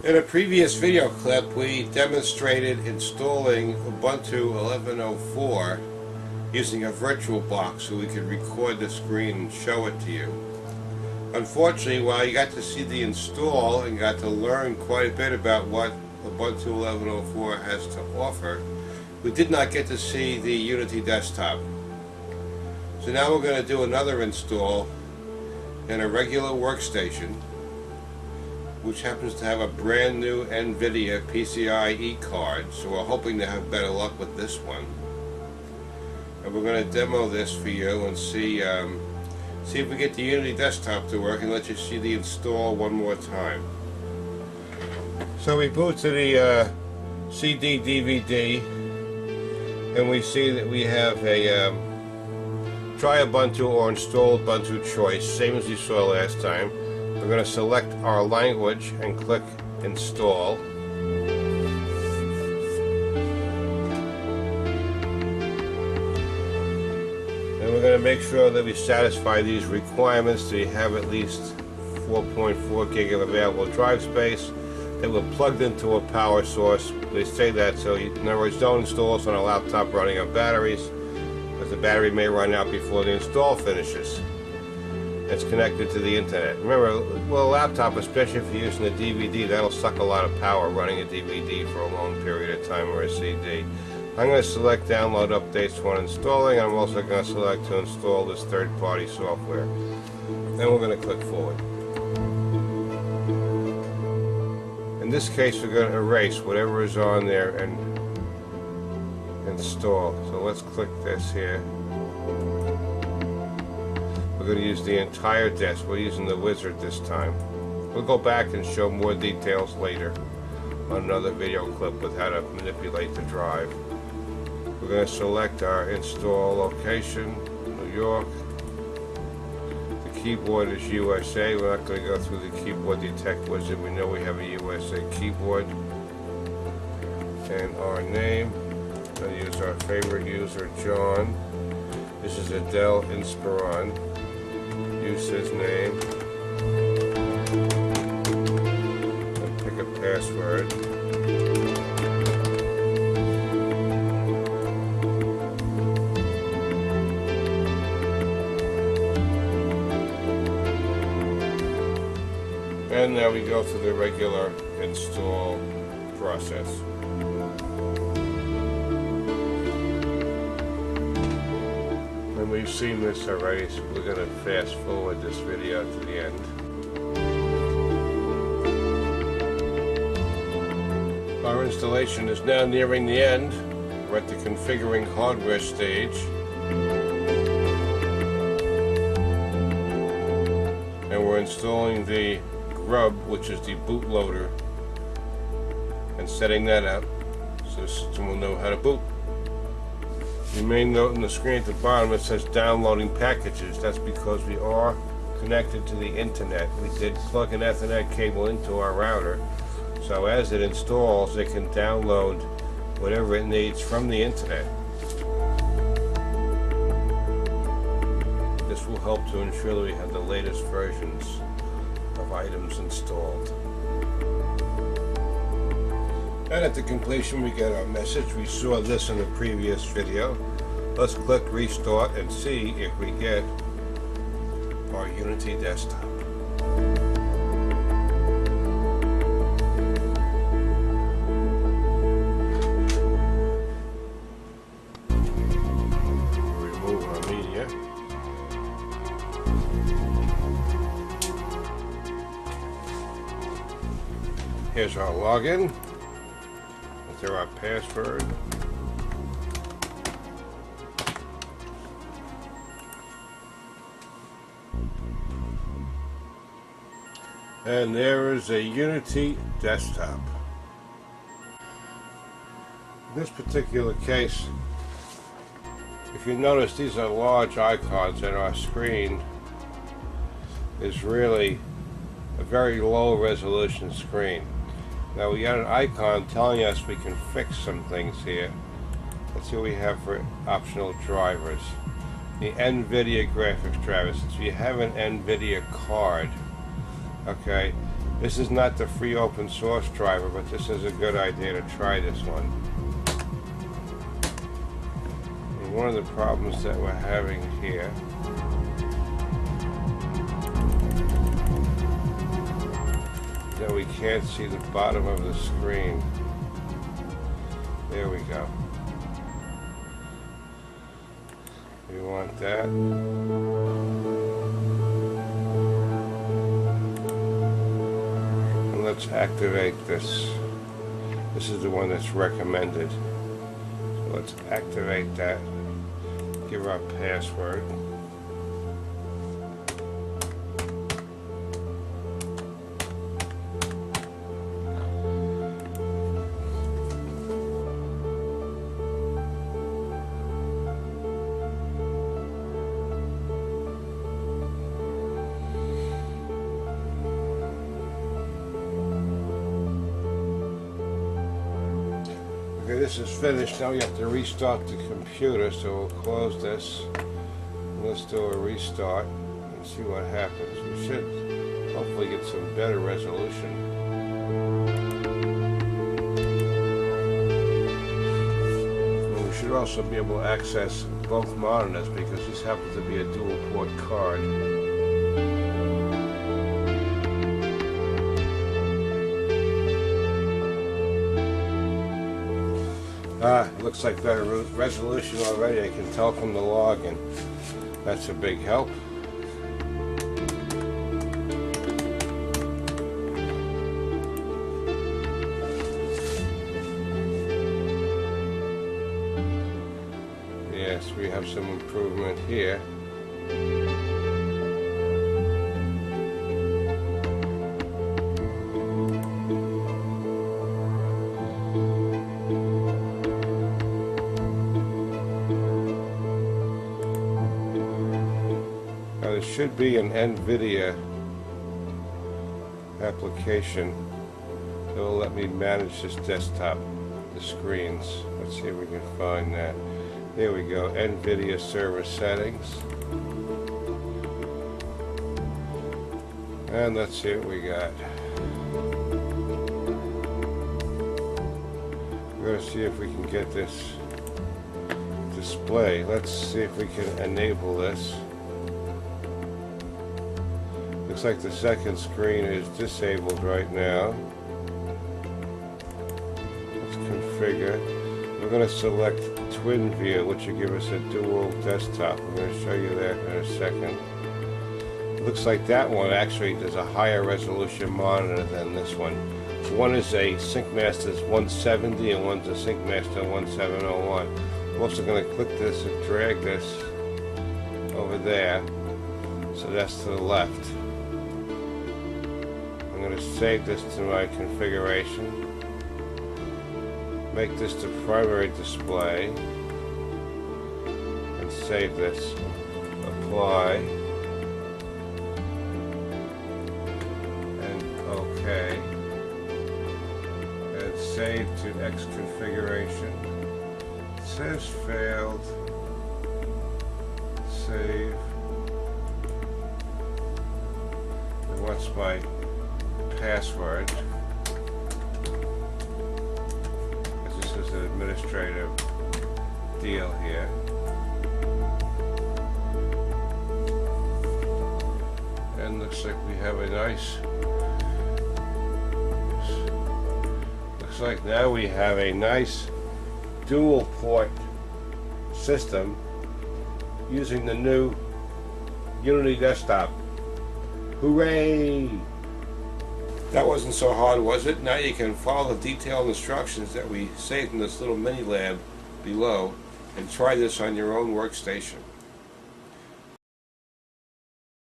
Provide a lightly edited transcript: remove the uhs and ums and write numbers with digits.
In a previous video clip, we demonstrated installing Ubuntu 11.04 using a virtual box so we could record the screen and show it to you. Unfortunately, while you got to see the install and got to learn quite a bit about what Ubuntu 11.04 has to offer, we did not get to see the Unity desktop. So now we're going to do another install in a regular workstation, which happens to have a brand new Nvidia PCIe card, so we're hoping to have better luck with this one. And we're going to demo this for you and see if we get the Unity desktop to work, and let you see the install one more time. So we boot to the CD DVD, and we see that we have a try Ubuntu or install Ubuntu choice, same as you saw last time. We're going to select our language and click install. And we're going to make sure that we satisfy these requirements, that we have at least 4.4 gig of available drive space, that we're plugged into a power source. They say that so in other words, don't install this on a laptop running on batteries, because the battery may run out before the install finishes. It's connected to the internet. Remember, well, a laptop, especially if you're using a DVD, that'll suck a lot of power running a DVD for a long period of time, or a CD. I'm going to select download updates when installing. I'm also going to select to install this third-party software. Then we're going to click forward. In this case, we're going to erase whatever is on there and install. So let's click this here. We're going to use the entire disk. We're using the wizard this time. We'll go back and show more details later on another video clip with how to manipulate the drive. We're going to select our install location, New York. The keyboard is USA. We're not going to go through the keyboard detect wizard. We know we have a USA keyboard. And our name, we're going to use our favorite user, John. This is a Dell Inspiron. Use his name and pick a password. And now we go through the regular install process. And we've seen this already, so we're going to fast forward this video to the end. Our installation is now nearing the end. We're at the configuring hardware stage. And we're installing the grub, which is the bootloader, and setting that up so the system will know how to boot. You may note in the screen at the bottom it says downloading packages. That's because we are connected to the internet. We did plug an Ethernet cable into our router, so as it installs it can download whatever it needs from the internet. This will help to ensure that we have the latest versions of items installed. And at the completion we get our message. We saw this in the previous video. Let's click restart and see if we get our Unity desktop. Remove our media. Here's our login. Enter our password. And there is a Unity desktop. In this particular case, if you notice, these are large icons, and our screen is really a very low resolution screen. Now we got an icon telling us we can fix some things here. Let's see what we have for optional drivers. The Nvidia graphics driver. Since we have an Nvidia card, okay, This is not the free open source driver, but this is a good idea to try this one. And one of the problems that we're having here is that we can't see the bottom of the screen. There we go. We want that. And let's activate this. This is the one that's recommended. So let's activate that. Give our password. Okay, this is finished. Now you have to restart the computer, so we'll close this. Let's do a restart and see what happens. We should hopefully get some better resolution. And we should also be able to access both monitors because this happens to be a dual port card. Looks like better resolution already. I can tell from the login. That's a big help. Yes, we have some improvement here. There should be an Nvidia application that will let me manage this desktop, the screens. Let's see if we can find that. There we go, Nvidia server settings. And let's see what we got. We're going to see if we can get this display. Let's see if we can enable this. Looks like the second screen is disabled right now. Let's configure. We're going to select Twin View, which will give us a dual desktop. I'm going to show you that in a second. It looks like that one actually does a higher resolution monitor than this one. One is a SyncMaster 170 and one's a SyncMaster 1701. I'm also going to click this and drag this over there. So that's to the left. I'm going to save this to my configuration. Make this the primary display. And save this. Apply. And OK. And save to X configuration. It says failed. Save. It wants my password. This is an administrative deal here. And looks like we have a nice. Looks like now we have a nice dual port system using the new Unity desktop. Hooray! That wasn't so hard, was it? Now you can follow the detailed instructions that we saved in this little mini lab below and try this on your own workstation.